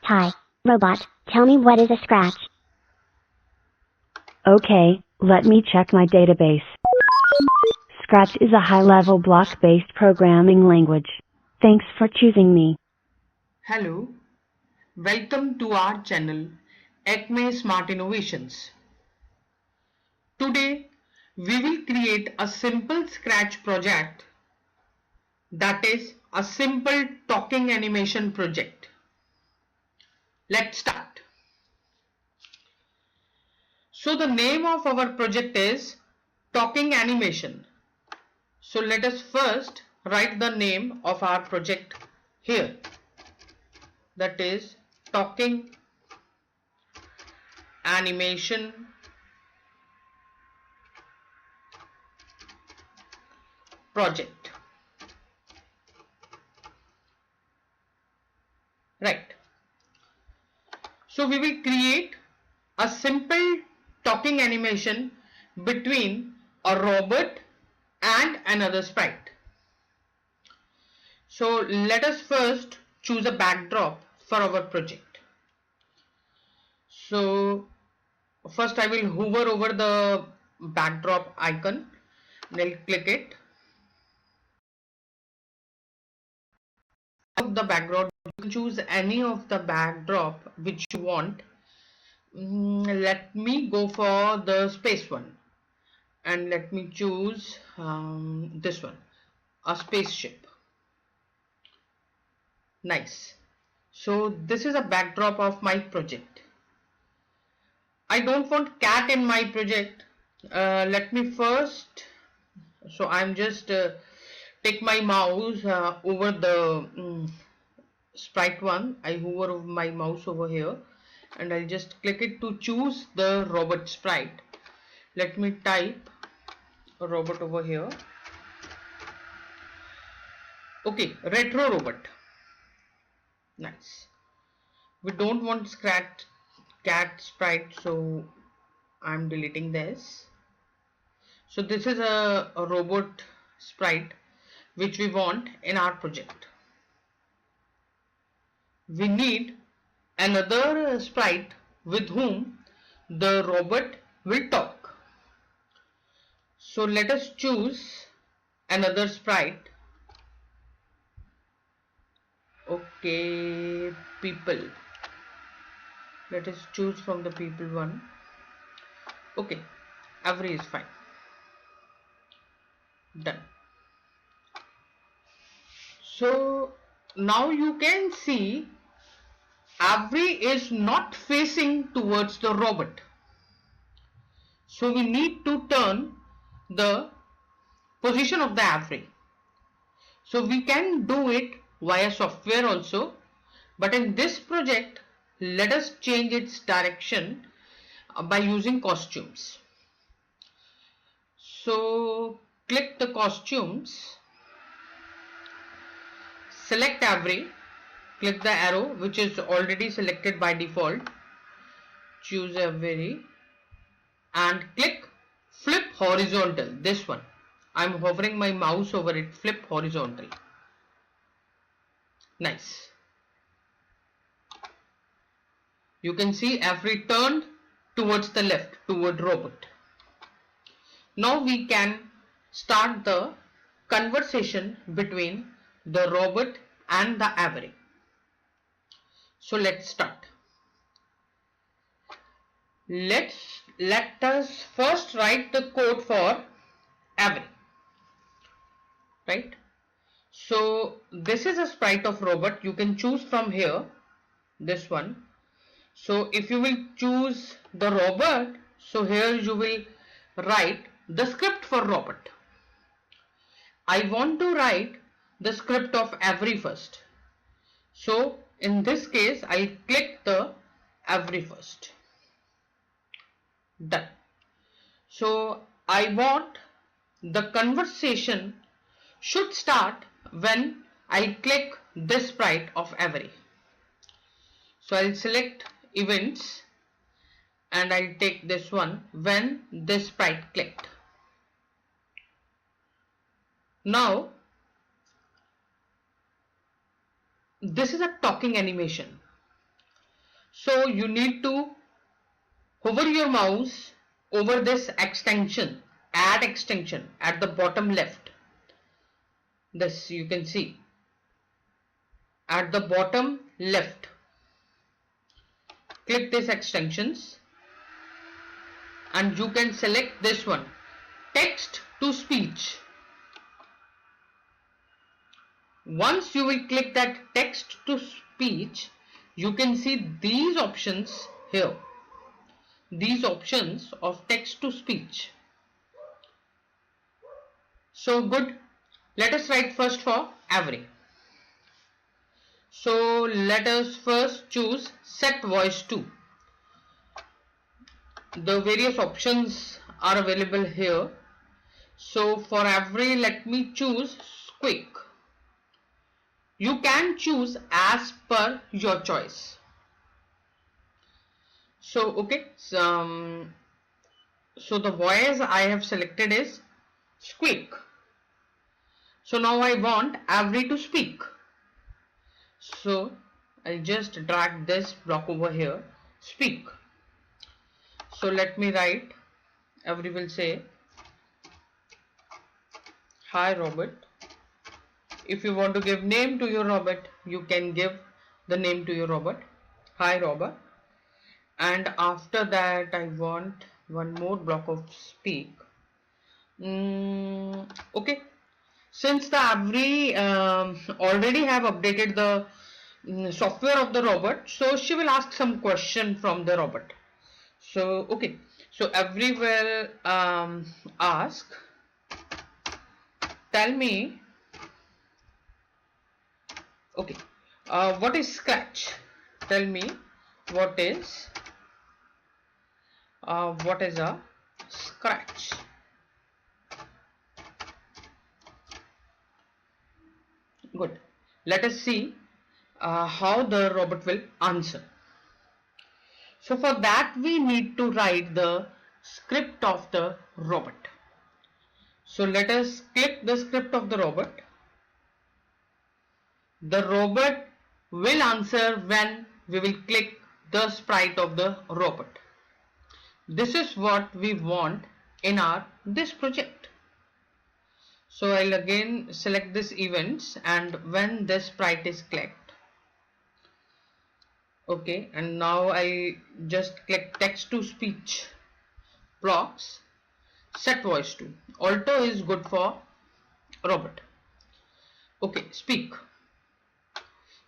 Hi, robot, tell me what is a scratch? Okay, let me check my database. Scratch is a high-level block-based programming language. Thanks for choosing me. Hello, welcome to our channel Acme Smart Innovations. Today we will create a simple Scratch project, that is a simple talking animation project. Let's start. So the name of our project is talking animation. So let us first write the name of our project here, that is talking animation project. Right. So we will create a simple talking animation between a robot and another sprite. So let us first choose a backdrop for our project. So first I will hover over the backdrop icon and I'll click it. Of the background, you can choose any of the backdrop which you want. Let me go for the space one and let me choose this one, a spaceship. Nice. So this is a backdrop of my project. I don't want cat in my project. Let me first, so I'm just take my mouse over the sprite one. I hover over my mouse over here and I'll just click it to choose the robot sprite. Let me type a robot over here. Okay, retro robot. Nice. We don't want scratch cat sprite, so I'm deleting this. So this is a robot sprite which we want in our project. We need another sprite with whom the robot will talk. So let us choose another sprite. Okay, people. Let us choose from the people one. Okay, every is fine. Done. So now you can see Avery is not facing towards the robot. So we need to turn the position of the Avery. So we can do it via software also. But in this project, let us change its direction by using costumes. So click the costumes, select Avery, click the arrow which is already selected by default, choose Avery and click flip horizontal, this one. I'm hovering my mouse over it, flip horizontal. Nice. You can see Avery turned towards the left, toward robot. Now we can start the conversation between the robot and the Avery. So let's start. Let us first write the code for Avery. Right? So this is a sprite of robot. You can choose from here, this one. So if you will choose the robot, so here you will write the script for robot. I want to write the script of Avery first. So in this case, I'll click the Avery first. Done. So I want the conversation should start when I click this sprite of Avery. So I'll select events and I'll take this one when this sprite clicked. Now this is a talking animation. So you need to hover your mouse over this extension, add extension at the bottom left. This you can see at the bottom left. Click this extensions and you can select this one, text to speech. Once you will click that text to speech, you can see these options here. These options of text to speech. So good. Let us write first for every. So let us first choose set voice to. The various options are available here. So for every, let me choose squeak. You can choose as per your choice. So okay, so the voice I have selected is squeak. So now I want every to speak. So I'll just drag this block over here, speak. So let me write, every will say, hi Robert. If you want to give name to your Robert, you can give the name to your Robert. Hi Robert. And after that I want one more block of speak. Okay, since the every already have updated the software of the robot, so she will ask some question from the robot. So okay, so every will ask, tell me, okay, what is scratch? Tell me what is a scratch? Good. Let us see how the robot will answer. So for that we need to write the script of the robot. So let us click the script of the robot. The robot will answer when we will click the sprite of the robot. This is what we want in our this project. So I'll again select this events, and when this sprite is clicked, okay, and now I just click text to speech blocks, set voice to. Alto is good for robot. Okay, speak.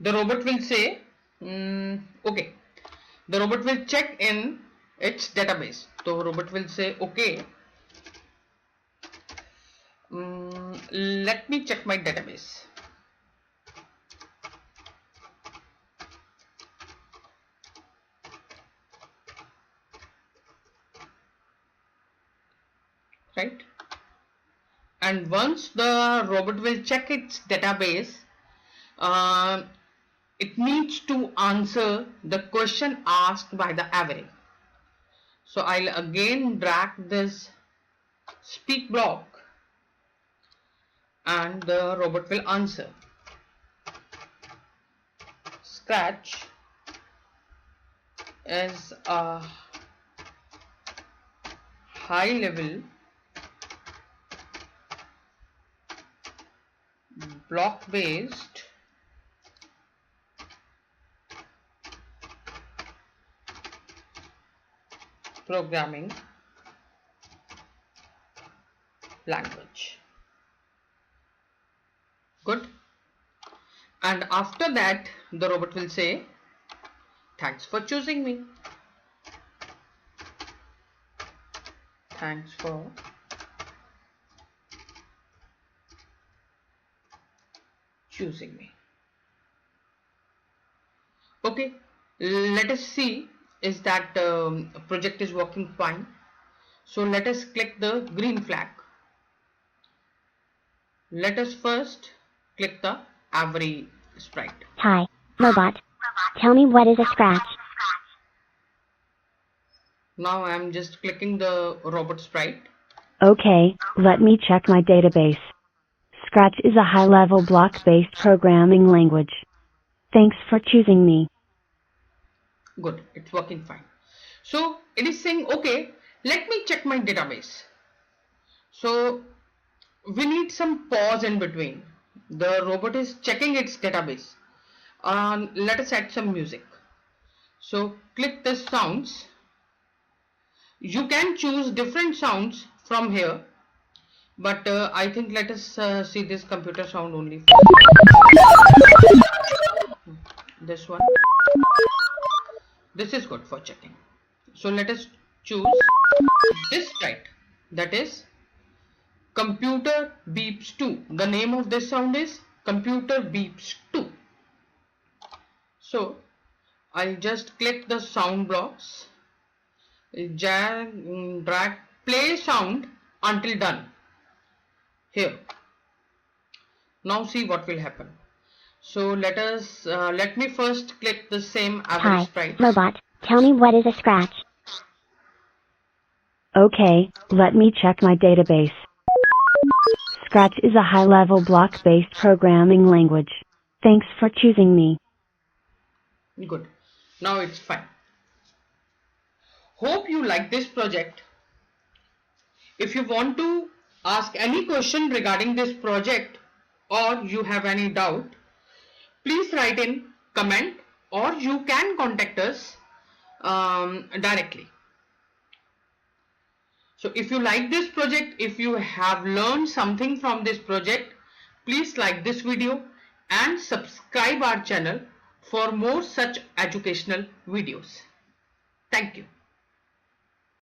The robot will say, okay, the robot will check in its database. So robot will say, okay, let me check my database. Right? And once the robot will check its database, it needs to answer the question asked by the array. So I'll again drag this speak block and the robot will answer. Scratch is a high level block based programming language. Good. And after that the robot will say, thanks for choosing me. Thanks for choosing me. Okay, let us see is that project is working fine. So let us click the green flag. Let us first click the every sprite. Hi, robot. Tell me what is a scratch? Now I am just clicking the robot sprite. Okay, let me check my database. Scratch is a high-level block-based programming language. Thanks for choosing me. Good, it's working fine. So it is saying, okay, let me check my database. So we need some pause in between. The robot is checking its database. Let us add some music. So click the sounds. You can choose different sounds from here, but I think let us see this computer sound only first. This one. This is good for checking. So let us choose this type, that is computer beeps 2. The name of this sound is computer beeps 2. So I'll just click the sound blocks, drag play sound until done here. Now see what will happen. So let me first click the same average Hi, sprites. robot, tell me what is a scratch. Okay, let me check my database. Scratch is a high-level block-based programming language. Thanks for choosing me. Good. Now it's fine. Hope you like this project. If you want to ask any question regarding this project or you have any doubt, please write in comment or you can contact us directly. So if you like this project, if you have learned something from this project, please like this video and subscribe our channel for more such educational videos. Thank you.